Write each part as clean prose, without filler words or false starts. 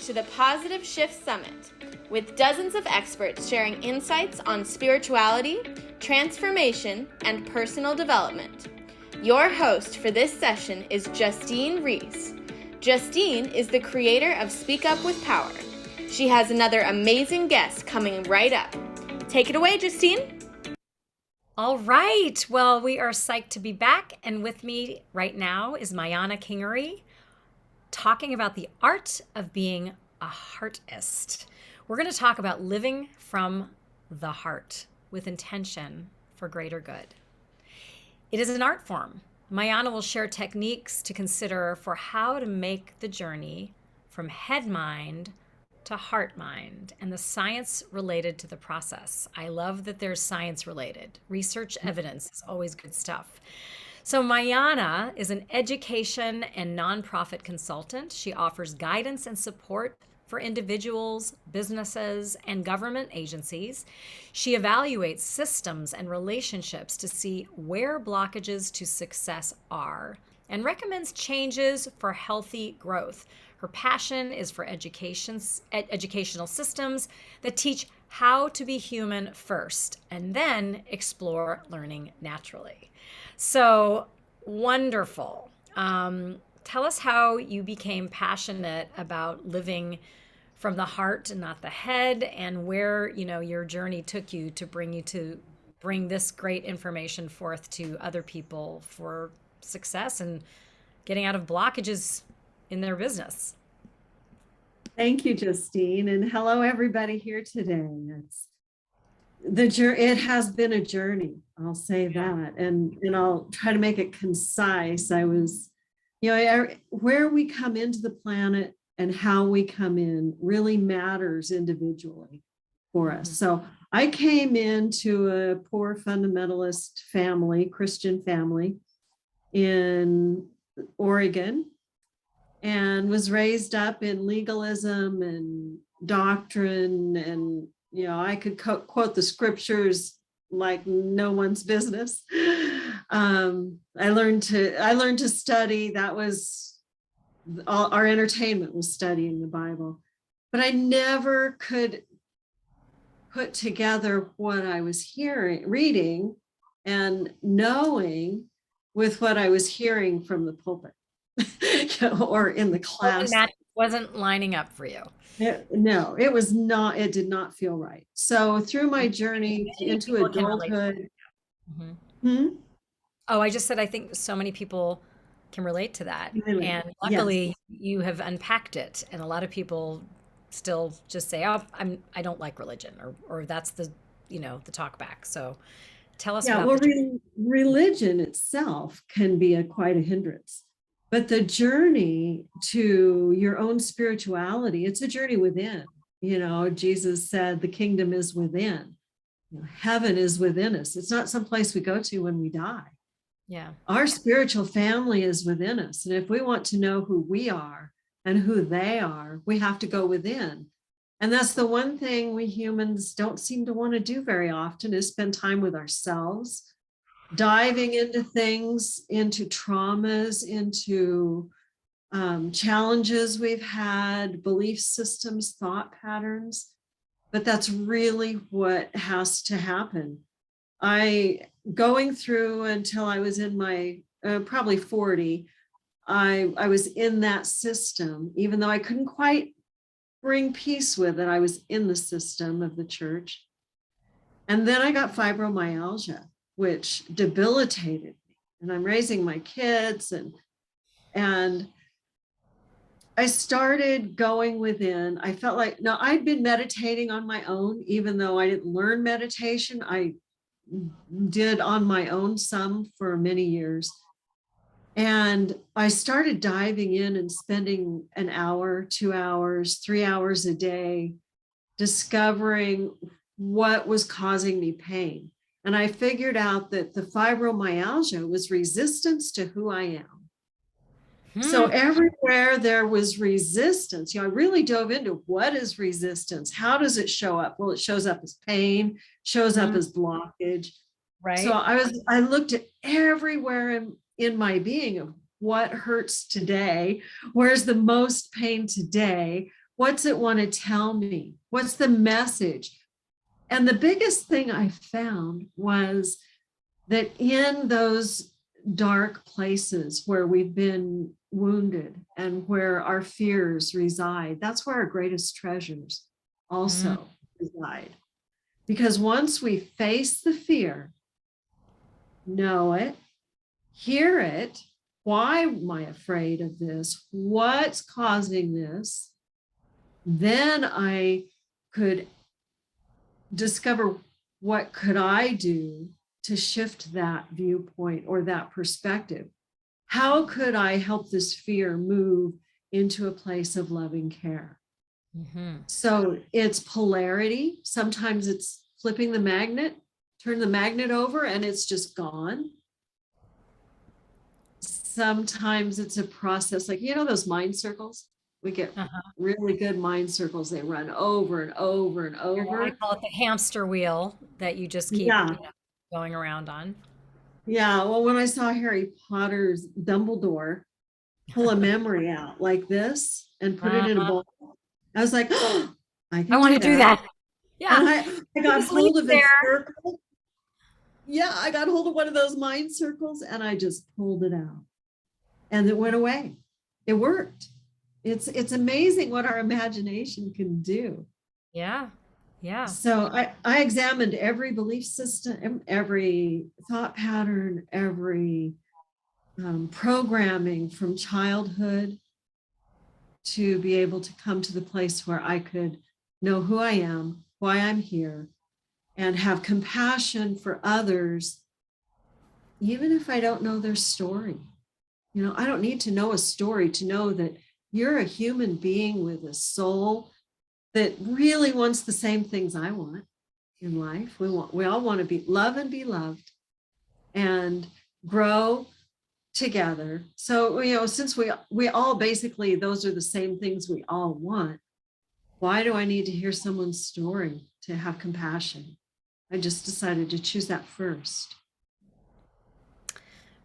to the Positive Shift Summit, with dozens of experts sharing insights on spirituality, transformation, and personal development. Your host for this session is Justine Reese. Justine is the creator of Speak Up with Power. She has another amazing guest coming right up. Take it away, Justine. All right. Well, we are psyched to be back. And with me right now is Mayana Kingery, talking about the art of being a heartist. We're going to talk about living from the heart with intention for greater good. It is an art form. Mayana will share techniques to consider for how to make the journey from head mind to heart mind and the science related to the process. I love that there's science related. Research evidence is always good stuff. So Mayana is an education and nonprofit consultant. She offers guidance and support for individuals, businesses, and government agencies. She evaluates systems and relationships to see where blockages to success are and recommends changes for healthy growth. Her passion is for educational systems that teach how to be human first and then explore learning naturally. So wonderful. Tell us how you became passionate about living from the heart and not the head, and where, your journey took you to bring this great information forth to other people for success and getting out of blockages in their business. Thank you, Justine, and hello everybody here today. It has been a journey, I'll say that, and I'll try to make it concise. Where we come into the planet and how we come in really matters individually for us. So I came into a poor fundamentalist family, Christian family in Oregon, and was raised up in legalism and doctrine, and I could quote the scriptures like no one's business. I learned to study. That was all our entertainment, was studying the Bible, but I never could put together what I was reading and knowing with what I was hearing from the pulpit. Or in the class. That wasn't lining up for you. No, it was not. It did not feel right. So through my journey into adulthood. Oh, I just said I think so many people can relate to that. Really? And luckily you have unpacked it. And a lot of people still just say, oh, I don't like religion, or that's the talk back. So tell us about religion itself can be quite a hindrance. But the journey to your own spirituality, it's a journey within. Jesus said the kingdom is within. Heaven is within us. It's not someplace we go to when we die. Yeah. Our spiritual family is within us. And if we want to know who we are and who they are, we have to go within. And that's the one thing we humans don't seem to want to do very often, is spend time with ourselves, diving into things, into traumas, into challenges we've had, belief systems, thought patterns. But that's really what has to happen. Going through until I was in my probably 40, I was in that system, even though I couldn't quite bring peace with it. I was in the system of the church. And then I got fibromyalgia, which debilitated me, and I'm raising my kids, and I started going within. I felt like, I'd been meditating on my own, even though I didn't learn meditation. I did on my own some for many years. And I started diving in and spending an hour, 2 hours, 3 hours a day, discovering what was causing me pain. And I figured out that the fibromyalgia was resistance to who I am. So everywhere there was resistance, I really dove into what is resistance? How does it show up? Well, it shows up as pain, shows up as blockage. Right. So I looked at everywhere in my being of what hurts today, where's the most pain today, What's it want to tell me? What's the message? And the biggest thing I found was that in those dark places where we've been wounded and where our fears reside, that's where our greatest treasures also reside. Because once we face the fear, know it, hear it, why am I afraid of this? What's causing this? Then I could discover what could I do to shift that viewpoint or that perspective. How could I help this fear move into a place of loving care? So it's polarity. Sometimes it's flipping the magnet, turn the magnet over and it's just gone. Sometimes it's a process like, those mind circles. We get really good mind circles. They run over and over and over. I call it the hamster wheel that you just keep going around on. Yeah. Well, when I saw Harry Potter's Dumbledore pull a memory out like this and put it in a bowl, I was like, oh, I want to do that. Yeah. And I got hold of a circle. Yeah, I got hold of one of those mind circles and I just pulled it out. And it went away. It worked. It's amazing what our imagination can do. Yeah. Yeah. So I examined every belief system, every thought pattern, every programming from childhood to be able to come to the place where I could know who I am, why I'm here, and have compassion for others, even if I don't know their story. I don't need to know a story to know that you're a human being with a soul that really wants the same things I want in life. We all want to be love and be loved and grow together. So, since we all basically, those are the same things we all want, why do I need to hear someone's story to have compassion? I just decided to choose that first.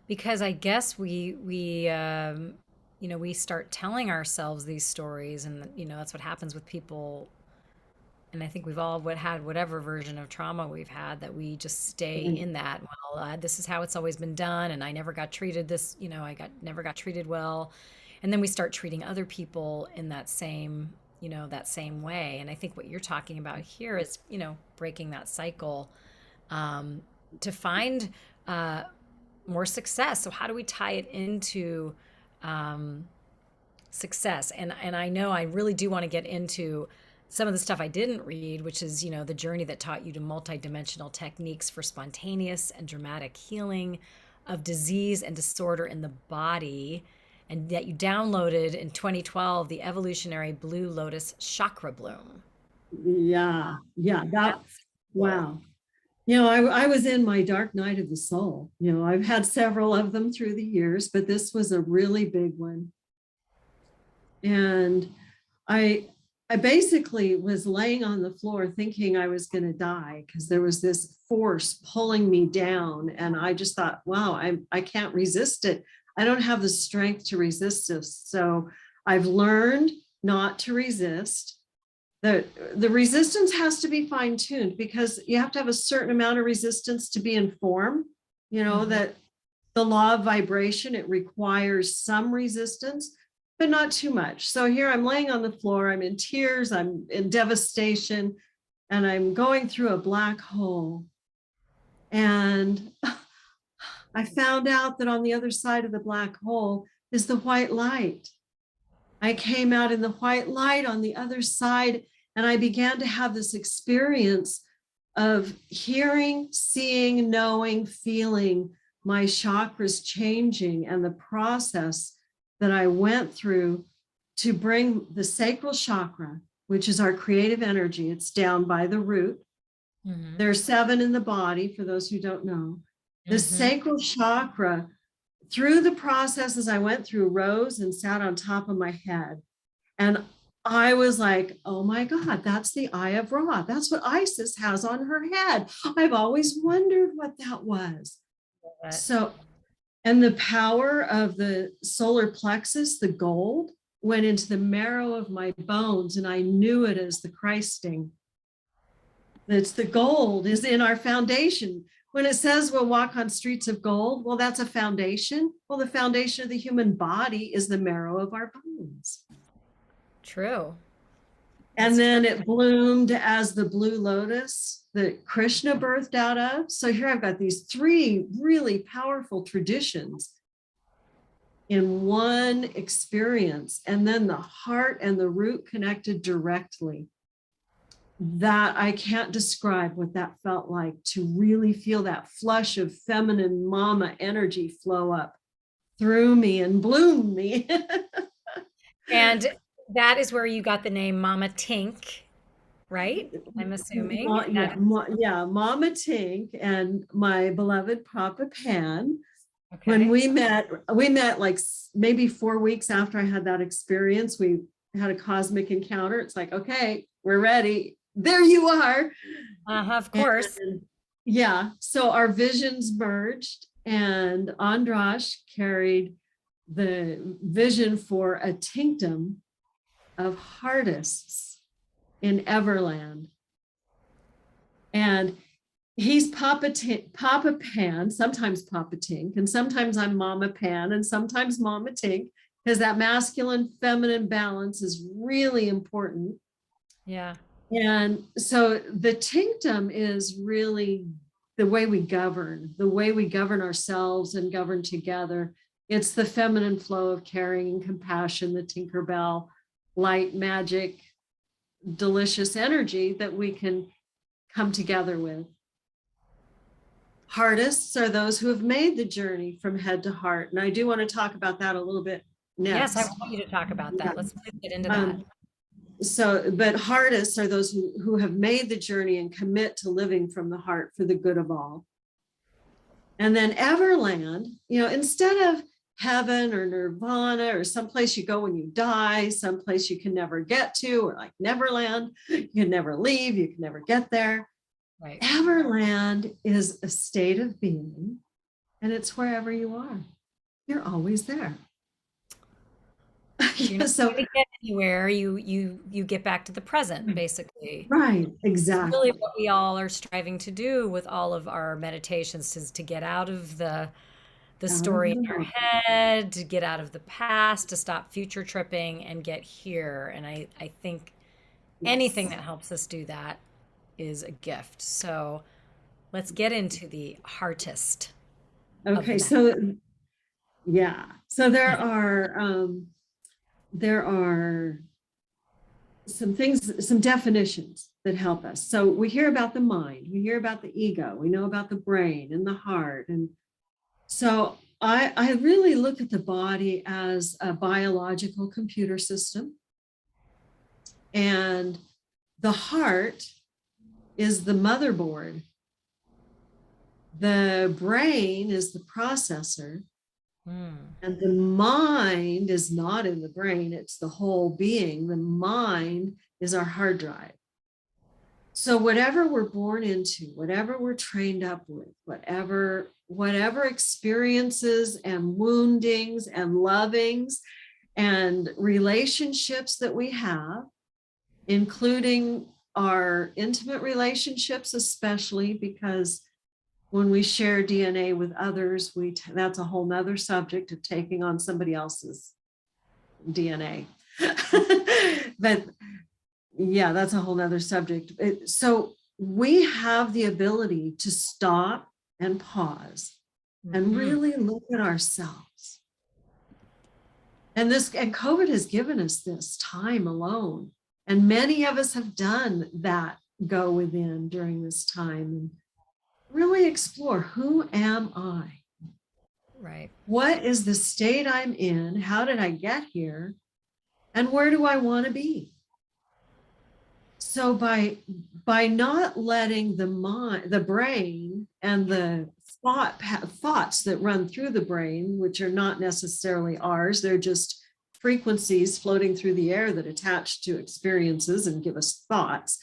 Because I guess we start telling ourselves these stories, and that's what happens with people. And I think we've all had whatever version of trauma we've had, that we just stay in that. Well, this is how it's always been done, and I never got treated never got treated well, and then we start treating other people in that same way. And I think what you're talking about here is breaking that cycle, to find more success. So how do we tie it into success? And I know I really do want to get into some of the stuff I didn't read, which is, the journey that taught you to multidimensional techniques for spontaneous and dramatic healing of disease and disorder in the body, and that you downloaded in 2012 the evolutionary Blue Lotus Chakra Bloom. Yeah. Wow. I was in my dark night of the soul. I've had several of them through the years, but this was a really big one. And I basically was laying on the floor thinking I was going to die because there was this force pulling me down. And I just thought, wow, I can't resist it. I don't have the strength to resist this. So I've learned not to resist. The resistance has to be fine-tuned because you have to have a certain amount of resistance to be in form. That the law of vibration, it requires some resistance, but not too much. So here I'm laying on the floor, I'm in tears, I'm in devastation, and I'm going through a black hole. And I found out that on the other side of the black hole is the white light. I came out in the white light on the other side, and I began to have this experience of hearing, seeing, knowing, feeling my chakras changing, and the process that I went through to bring the sacral chakra, which is our creative energy. It's down by the root. There are 7 in the body, for those who don't know. The sacral chakra, through the processes I went through, rose and sat on top of my head. And I was like, oh my God, that's the Eye of Ra. That's what Isis has on her head. I've always wondered what that was. So, and the power of the solar plexus, the gold, went into the marrow of my bones, and I knew it as the Christing. It's the gold is in our foundation. When it says we'll walk on streets of gold, well, that's a foundation. Well, the foundation of the human body is the marrow of our bones. True. And That's then true. it bloomed as the blue lotus that Krishna birthed out of. So here I've got these three really powerful traditions in one experience, and then the heart and the root connected directly. That I can't describe what that felt like, to really feel that flush of feminine mama energy flow up through me and bloom me. And that is where you got the name Mama Tink, right? I'm assuming. Yeah, yeah, Mama Tink and my beloved Papa Pan. When Okay. we met like maybe 4 weeks after I had that experience. We had a cosmic encounter. It's like, okay, we're ready. There you are. Of course. And yeah, so our visions merged, and Andrash carried the vision for a tinctum of heartists in Everland. And he's Papa Pan, sometimes Papa Tink, and sometimes I'm Mama Pan, and sometimes Mama Tink, because that masculine feminine balance is really important. Yeah. And so the tinctum is really the way we govern ourselves and govern together. It's the feminine flow of caring and compassion, the Tinkerbell, light, magic, delicious energy that we can come together with. Heartists are those who have made the journey from head to heart. And I do want to talk about that a little bit next. Yes, I want you to talk about that. Yeah. Let's please get into that. But heartists are those who have made the journey and commit to living from the heart for the good of all. And then Everland, instead of heaven or nirvana or someplace you go when you die, someplace you can never get to, or like Neverland, you can never leave, you can never get there. Right. Everland is a state of being, and it's wherever you are. You're always there. You're not going to get anywhere. You get back to the present, basically. Right, exactly. It's really what we all are striving to do with all of our meditations, is to get out of the story in our head, to get out of the past, to stop future tripping and get here. And I think anything that helps us do that is a gift. So let's get into the heartist. Okay, so yeah, so there are some things, some definitions that help us. So we hear about the mind, we hear about the ego, we know about the brain and the heart. And so I really look at the body as a biological computer system, and the heart is the motherboard. The brain is the processor, and the mind is not in the brain, it's the whole being. The mind is our hard drive. So whatever we're born into, whatever we're trained up with, whatever experiences and woundings and lovings and relationships that we have, including our intimate relationships, especially because when we share DNA with others, that's a whole nother subject of taking on somebody else's DNA. But yeah, that's a whole nother subject. So we have the ability to stop and pause and really look at ourselves. And COVID has given us this time alone. And many of us have done that go within during this time and really explore, who am I? Right. What is the state I'm in? How did I get here? And where do I want to be? So by not letting the brain and the thoughts that run through the brain, which are not necessarily ours, they're just frequencies floating through the air that attach to experiences and give us thoughts.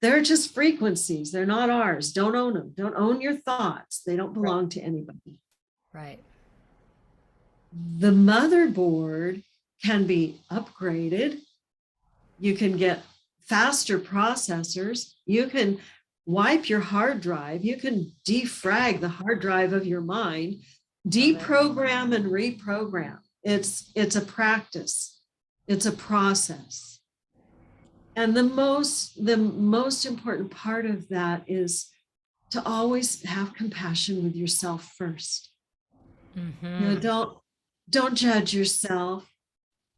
They're just frequencies. They're not ours. Don't own them. Don't own your thoughts. They don't belong to anybody. Right. The motherboard can be upgraded. You can get faster processors. You can wipe your hard drive. You can defrag the hard drive of your mind, deprogram and reprogram. It's a practice. It's a process. And the most important part of that is to always have compassion with yourself first. Don't judge yourself.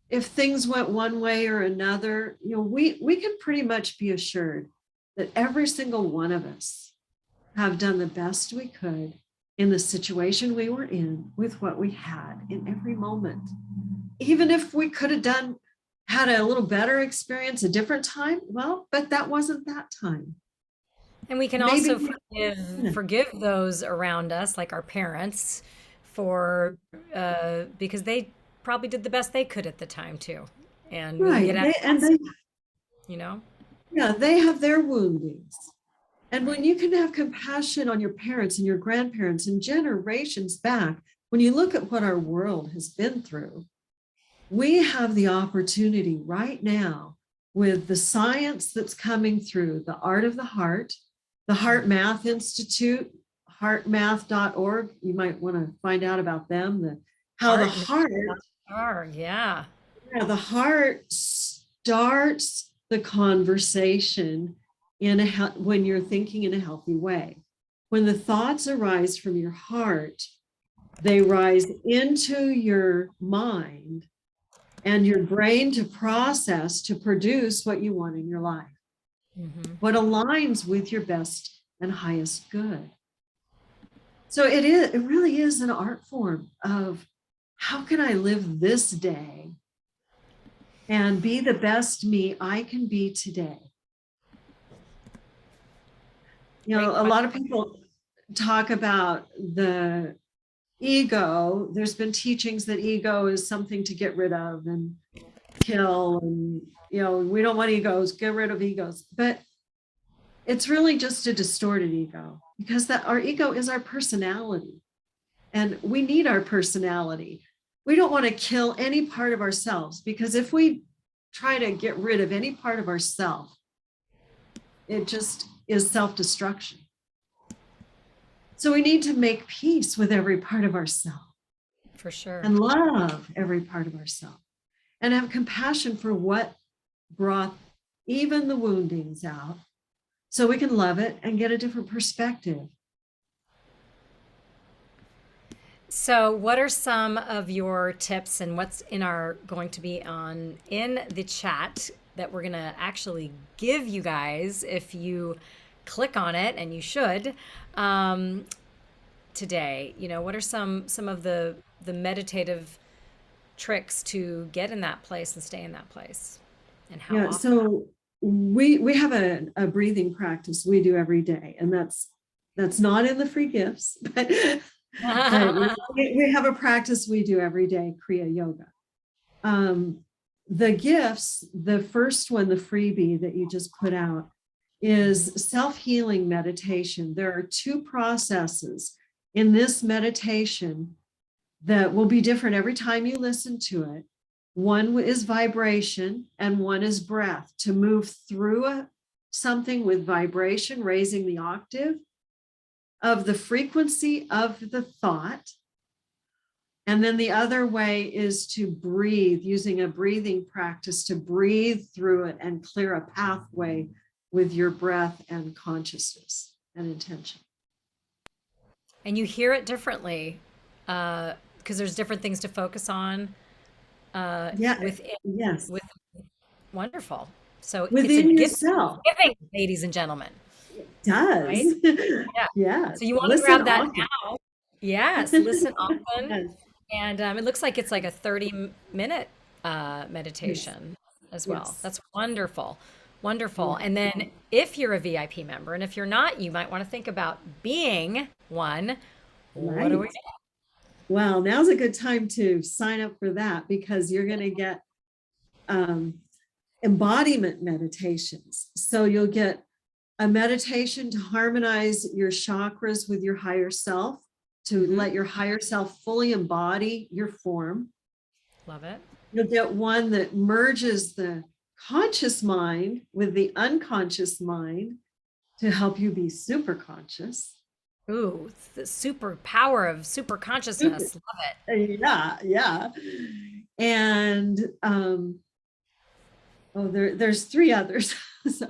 If things went one way or another, we can pretty much be assured that every single one of us have done the best we could in the situation we were in with what we had in every moment. Even if we could have had a little better experience a different time, but that wasn't that time. And we can also forgive those around us, like our parents, because they probably did the best they could at the time too. And right. They have their woundings. And when you can have compassion on your parents and your grandparents and generations back, when you look at what our world has been through, we have the opportunity right now with the science that's coming through, the art of the heart, the Heart Math Institute, heartmath.org. You might want to find out about them. The heart starts the conversation when you're thinking in a healthy way. When the thoughts arise from your heart, they rise into your mind and your brain to process, to produce what you want in your life. What aligns with your best and highest good. So it really is an art form of how can I live this day and be the best me I can be today. A lot of people talk about the ego. There's been teachings that ego is something to get rid of and kill, and we don't want egos, get rid of egos. But it's really just a distorted ego, because our ego is our personality, and we need our personality. We don't want to kill any part of ourselves, because if we try to get rid of any part of ourselves, it just is self-destruction. So we need to make peace with every part of ourselves. For sure. And love every part of ourselves. And have compassion for what brought even the woundings out, so we can love it and get a different perspective. So what are some of your tips, and what's going to be in the chat that we're going to actually give you guys if you click on it, and you should, today? What are some of the meditative tricks to get in that place and stay in that place, and how often? So we have a breathing practice we do every day, and that's not in the free gifts, but we have a practice we do every day, Kriya Yoga. The gifts, the first one, the freebie that you just put out, is self-healing meditation. There are two processes in this meditation that will be different every time you listen to it. One is vibration and one is breath, to move through something with vibration, raising the octave of the frequency of the thought. And then the other way is to breathe, using a breathing practice to breathe through it and clear a pathway with your breath and consciousness and intention. And you hear it differently, because there's different things to focus on. Wonderful. So within it's yourself, giving, ladies and gentlemen. It does. Right? Yeah. So you want to grab that now. Yes, listen often. Yes. And it looks like it's like a 30-minute meditation as well. Yes. That's wonderful. Wonderful. And then if you're a VIP member, and if you're not, you might want to think about being one. Right. What do we do? Well, now's a good time to sign up for that, because you're going to get embodiment meditations. So you'll get a meditation to harmonize your chakras with your higher self, to let your higher self fully embody your form. Love it. You'll get one that merges the conscious mind with the unconscious mind to help you be super conscious. Ooh, the super power of super Super. consciousness. Love it. Yeah, yeah. And there's three others. So,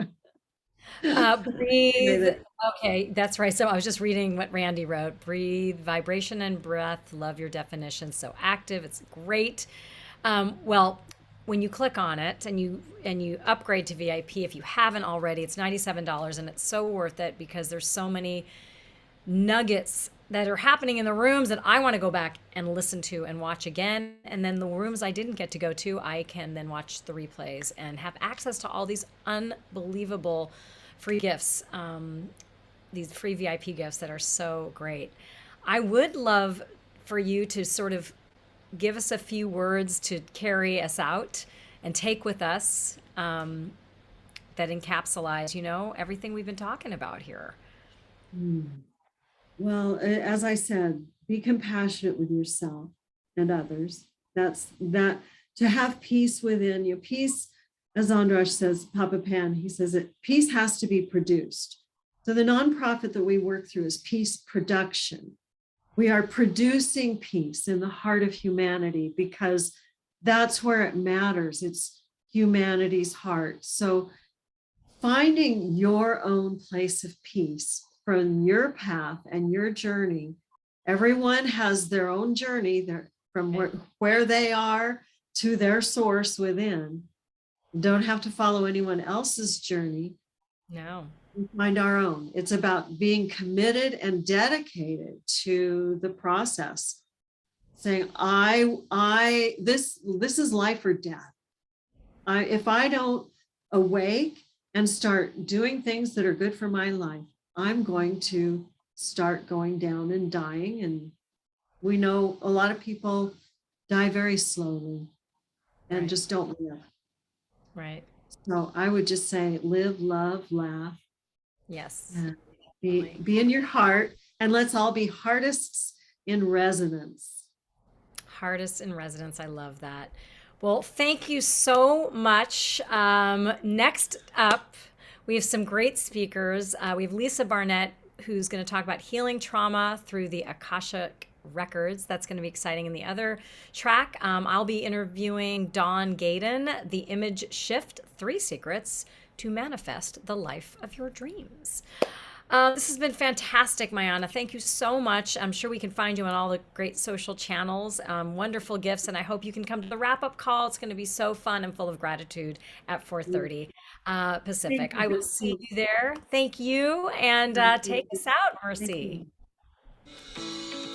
Breathe. Okay, that's right. So I was just reading what Randy wrote. Breathe, vibration and breath. Love your definition. So active. It's great. Well, when you click on it and you upgrade to VIP, if you haven't already, it's $97 and it's so worth it because there's so many nuggets that are happening in the rooms that I want to go back and listen to and watch again. And then the rooms I didn't get to go to, I can then watch the replays and have access to all these unbelievable free gifts, these free VIP gifts that are so great. I would love for you to sort of give us a few words to carry us out and take with us that encapsulate, everything we've been talking about here. Well, as I said, be compassionate with yourself and others. That's that to have peace within you. Peace, as Andrash says, Papa Pan, he says that peace has to be produced. So the nonprofit that we work through is peace production. We are producing peace in the heart of humanity because that's where it matters. It's humanity's heart. So finding your own place of peace from your path and your journey. Everyone has their own journey from where they are to their source within. You don't have to follow anyone else's journey. No. We find our own. It's about being committed and dedicated to the process. Saying, this is life or death. If I don't awake and start doing things that are good for my life, I'm going to start going down and dying. And we know a lot of people die very slowly and Right. just don't live. Right. So I would just say live, love, laugh, Yes. and be in your heart. And let's all be heartists in resonance. Hardest in residence. I love that. Well, thank you so much. Next up, we have some great speakers. We have Lisa Barnett, who's going to talk about healing trauma through the Akashic Records. That's going to be exciting. In the other track, I'll be interviewing Dawn Gaydon, The Image Shift 3 Secrets to Manifest the Life of Your Dreams. This has been fantastic, Mayana. Thank you so much. I'm sure we can find you on all the great social channels. Wonderful gifts, and I hope you can come to the wrap-up call. It's going to be so fun and full of gratitude at 4:30 Pacific. I will see you there. Thank you, and take us out, Mercy.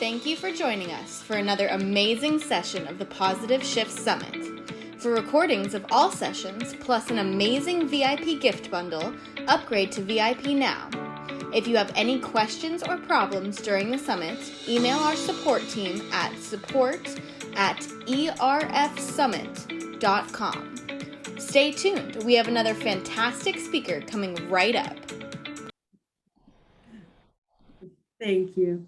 Thank you for joining us for another amazing session of the Positive Shift Summit. For recordings of all sessions, plus an amazing VIP gift bundle, upgrade to VIP now. If you have any questions or problems during the summit, email our support team at support@erfsummit.com. Stay tuned. We have another fantastic speaker coming right up. Thank you.